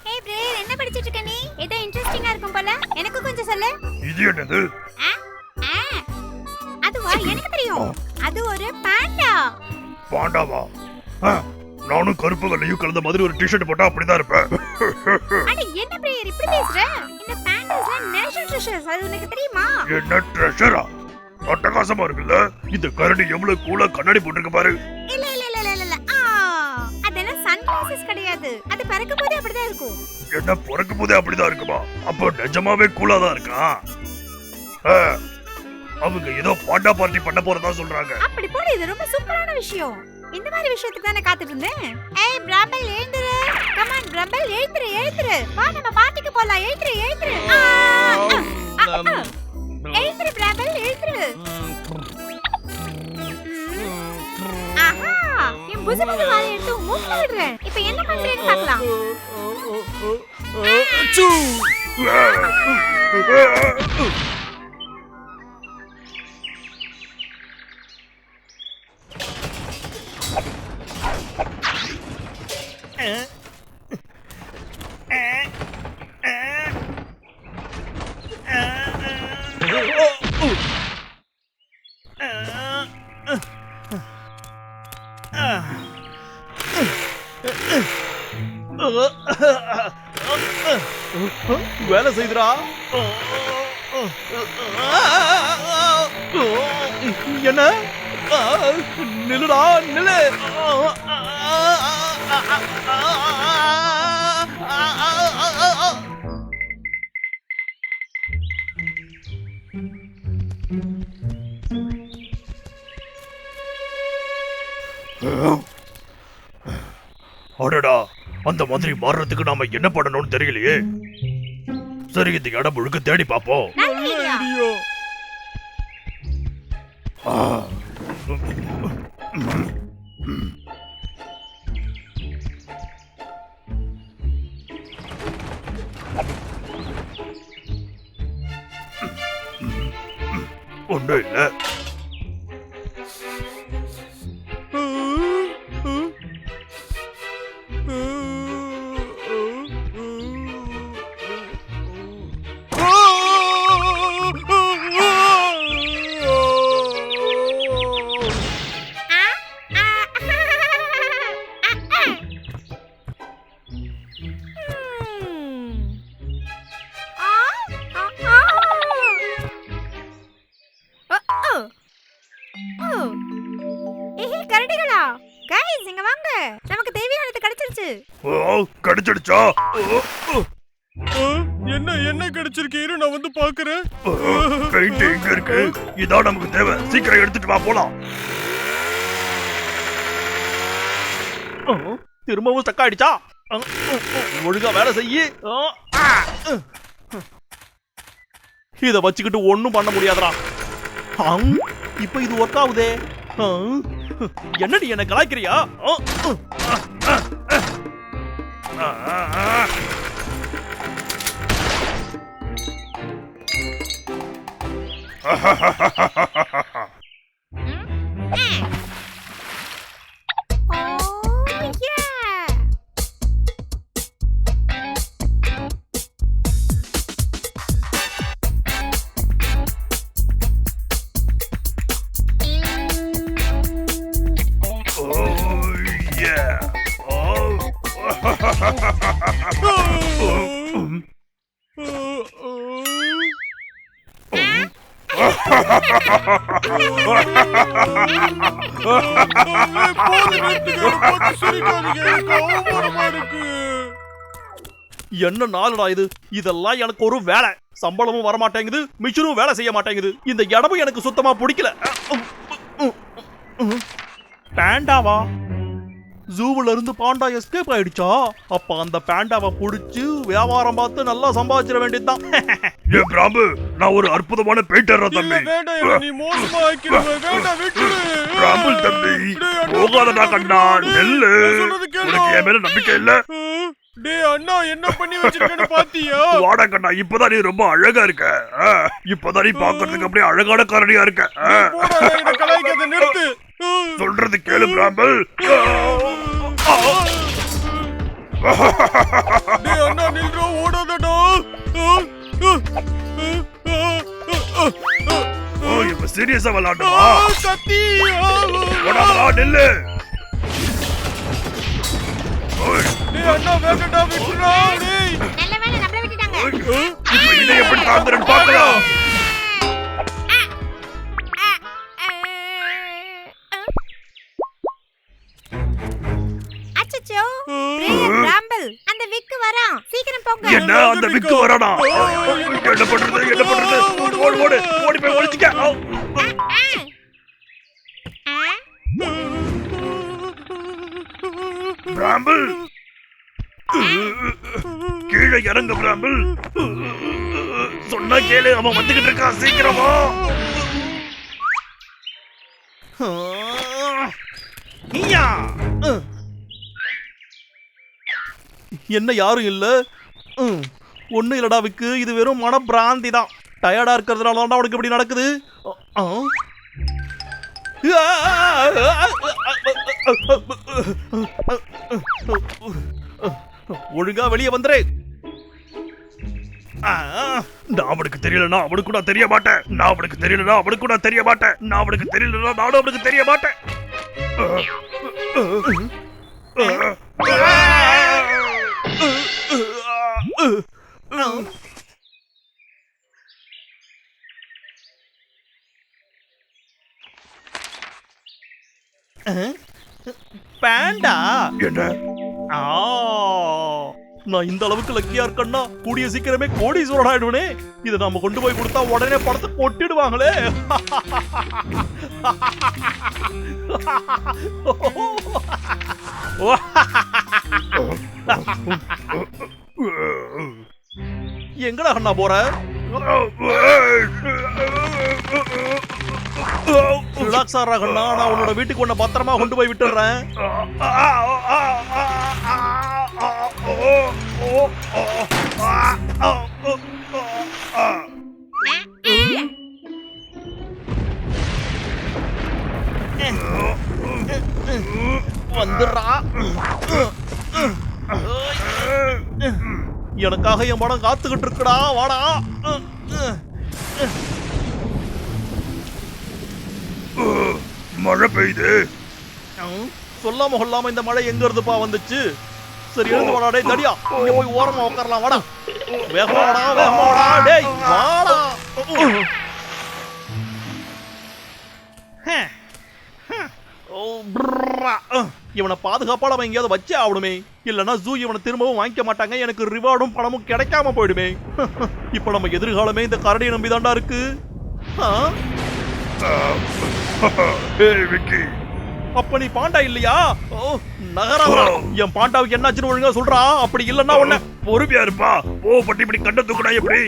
ஏய் பிரேயர், என்ன படிச்சிட்டு இருக்க நீ? ஏதோ இன்ட்ரஸ்டிங்கா இருக்கும் போல. எனக்கு கொஞ்சம் சொல்லு. இது என்னது? அதுவா, எனக்கு தெரியும். அது ஒரு பாண்டா. பாண்டாவா? நானும் கருப்பு வெள்ளையும் கலந்த மாதிரி ஒரு டி-ஷர்ட் போட்டா அப்படிதான் இருப்பேன். அட என்ன பிரேயர் இப்படி பேசுற? இந்த பாண்டாஸ்ல நேஷனல் ட்ரெஷர்ஸ், அது உனக்கு தெரியுமா? என்ன ட்ரெஷரா? அட்டகாசமா இருக்குல்ல. இந்த கரடி எவ்வளவு கூலா கண்ணாடி போட்டுருக்கு பாரு. இல்ல இல்ல இல்ல இல்ல இல்ல. அதெல்லாம் சன்கிளாசஸ் கிடையாது. அது பறக்கும் போதே அப்படிதான் இருக்கும். என்ன பிறக்கும் போதே அப்படிதான் இருக்குமா? அப்ப நிஜமாவே கூலா தான் இருக்கா? அவங்க ஏதோ பாண்டா பார்ட்டி பண்ண போறதா சொல்றாங்க. அப்படி போல, இது ரொம்ப சூப்பரான விஷயம். இந்த மாதிரி விஷயத்துக்கு தானே காத்துட்டு இருந்தேன். ஏய் பிரபல், எழுந்திரு. கம் ஆன் பிரபல், எழுந்திரு எழுந்திரு. வா நம்ம பார்ட்டிக்கு போலாம். எழுந்திரு எழுந்திரு. எழுந்திரு பிரபல், எழுந்திரு. ஆஹா, என் புசுபுசு வாயை எடுத்து மூக்குல விடுறேன். இப்போ என்ன பண்றேன்னு பார்க்கலாம். வேலை செய்துடா. என்ன? நில்லுடா, நில்லு. அடடா, அந்த மாதிரி மாறுறதுக்கு நாம என்ன பண்ணணும்னு தெரியலையே. சரி, இந்த இடம் முழுக்க தேடி பாப்போம். ஒன்றும் இல்ல. கரடிகளா, गाइस இங்க வாங்க. நமக்கு தேவையானது கிடைச்சிருச்சு. கிடைச்சிடுச்சா? என்ன என்ன கிடைச்சிருக்கு? இரு, நான் வந்து பாக்குறேன். பெயிண்ட் எங்க இருக்கு? இதான் நமக்கு தேவை. சீக்கிரம் எடுத்துட்டு வா, போலாம். திரும்பவும் ஸ்டக் ஆயிடுச்சா? ஒழுங்கா வேலை செய்யி. இத வச்சுக்கிட்டு ஒண்ணும் பண்ண முடியாதுடா. இப்ப இது ஒர்க் ஆகுதே. என்னடி என்ன கலாய்க்கிறியா? என்ன நாளுடா இது? இதெல்லாம் எனக்கு ஒரு வேலை. சம்பளமும் வர மாட்டேங்குது, மிஷினும் வேலை செய்ய மாட்டேங்குது. இந்த இடமும் எனக்கு சுத்தமா பிடிக்கல. பாண்டாவா? ஜூவுல இருந்து பாண்டா எஸ்கேப் ஆயிடுச்சா? அப்ப அந்த பாண்டாவை புடிச்சு வியாபாரம் பார்த்து நல்லா சம்பாதிச்சிட வேண்டியதுதான். ஏ பிராம்பு, நான் ஒரு அற்புதமான பெயிண்டர் தம்பி. நீ மோசமா ஆக்கிடுவ. வேண்டாம், விட்டுடு. பிராம்பு தம்பி, போகாதடா கண்ணா, நெல்லு. உனக்கு என் மேல நம்பிக்கை இல்ல? டேய் அண்ணா என்ன பண்ணி வச்சிருக்கேன்னு பாத்தியா? வாடா கண்ணா, இப்பதான் நீ ரொம்ப அழகா இருக்க. இப்பதான் நீ பாக்குறதுக்கு அப்படியே அழகான கரடியா இருக்க. போடா, என்ன கலாய்க்காத, நிறுத்து. சொல்றது கேளு பிராம்பல். டேய் அண்ணா நில்றா, ஓடாதடா. ஓ, இப்ப சீரியஸா விளையாடுமா? கத்தி. ஓடாதடா, நில்லு. டேய் அண்ணா வேண்டடா, விட்டுடா. டேய் நல்ல வேளை நம்மள விட்டுட்டாங்க. இப்ப இதை எப்படி தாங்குறேன்னு பார்க்கலாம். அச்சச்சோ, பிராம்பல் அந்த விக்கு வரான், சீக்கிரம் போங்க. என்ன அந்த விக்கு வரானா? என்ன பண்றது, என்ன பண்றது? ஓடு ஓடு, ஓடி போய் ஒளிச்சுக்க. பிராம்பல், கீழே இறங்க பிராம்பல். சொன்னா கேளு, அவன் வந்துகிட்டு இருக்கான், சீக்கிரமா. நீயா? என்ன யாரும் இல்ல? ஒண்ணு இல்லடா விக்கு, இது வெறும் மன பிராந்தி தான். டயர்டா இருக்கிறதுனால தான் உனக்கு இப்படி நடக்குது. ஒழுங்கா வெளியே வந்துரு. நான் அவனுக்கு தெரியலனா அவனுக்கு நான் தெரிய மாட்டேன். நான் அவனுக்கு தெரியலனா அவனுக்கு நான் தெரிய மாட்டேன். நான் அவனுக்கு தெரியலனா நானும் அவனுக்கு தெரிய மாட்டேன். பேண்டா? என்ன? நான் இந்த அளவுக்கு லக்கியா இருக்கேன்னா கூடிய சீக்கிரமே கோடீஸ்வரன் ஆயிடுவனே. இதை நாம கொண்டு போய் கொடுத்தா உடனே படத்தை கொட்டிடுவாங்களே. எங்கடா அண்ணா போற? ரிலாக்ஸ் ஆறா கண்ணா, நான் உன்னோட வீட்டுக்கு உன்னை பத்திரமா கொண்டு போய் விட்டுறேன். வந்துடுறா. எனக்காக என் படம் காத்துக்கிட்டு இருக்குடா, வாடா. மழை பெய்யுது. சொல்லாம கொள்ளாம இந்த மழை எங்க இருந்துப்பா வந்துச்சு? சரி எழுந்து வாடா, டேய் தடியா, இங்க போய் ஓரமா உட்காரலாம், வாடா. வேகமா வாடா, வேகமா வாடா, டேய் வாடா. இவனை பாதுகாப்பால அவன் எங்கேயாவது வச்சே ஆகணுமே, இல்லைன்னா ஜூ இவனை திரும்பவும் வாங்கிக்க மாட்டாங்க. எனக்கு ரிவார்டும் பணமும் கிடைக்காம போயிடுமே. இப்ப நம்ம எதிர்காலமே இந்த கரடியை நம்பிதான்டா இருக்கு. விக்கி, அப்ப நீ பாண்டா இல்லையா? நகரா, என் பாண்டாவுக்கு என்னாச்சுன்னு ஒழுங்கா சொல்றா, அப்படி இல்லன்னா உன்ன. பொறுமையா இருப்பா. ஓ பட்டி இப்படி கண்ட தூக்குடா எப்படி?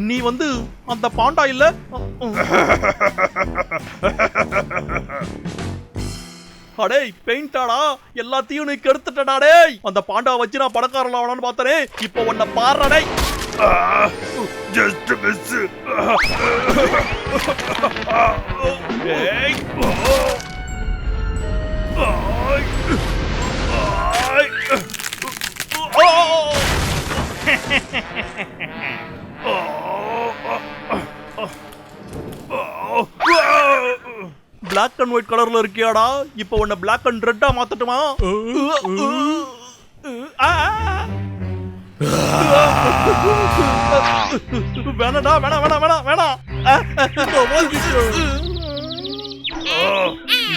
நீ வந்து அந்த பாண்டா இல்ல? அடே பெயிண்டாடா, எல்லாத்தையும் நீ கெடுத்துட்டடா. டேய் அந்த பாண்டா வச்சு நான் பணக்காரன் ஆவலான்னு பார்த்தனே, இப்போ உன்னை பாடுறா. டேய் just miss. Black and white கலர்ல இருக்கியாடா, இப்போ உன்னை பிளாக் அண்ட் ரெட்டா மாத்தட்டுமா? வேணடா, வேணா வேணா வேணா வேணா.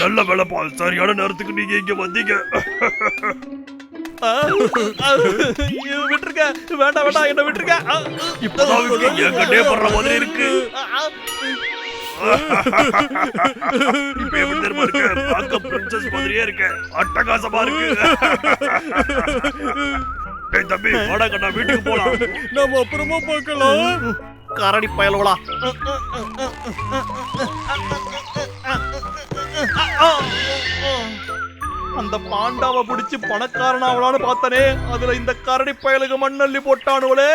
நல்ல வேலைப்பா, சரியான நேரத்துக்கு நீங்க இங்க வந்தீங்க. விட்டுருக்க, வேண்டாம் வேண்டாம், என்ன விட்டுருக்க. இப்பதான் என் கண்ணே படுற மாதிரி இருக்கு. இப்ப எப்படி தெரியுமா இருக்கு? பார்க்க பிரின்சஸ் மாதிரியே இருக்கு, அட்டகாசமா இருக்கு. டேய் தம்பி, வாடா கண்ணா, வீட்டுக்கு போலாம். நாம அப்புறமா பார்க்கலாம். கரடி பயலோடா. அந்த பாண்டாவை பிடிச்சு பணக்காரனாவலான்னு பார்த்தனே, அதுல இந்த கரடி பயலுக்கு மண்ணள்ளி போட்டானுவலே.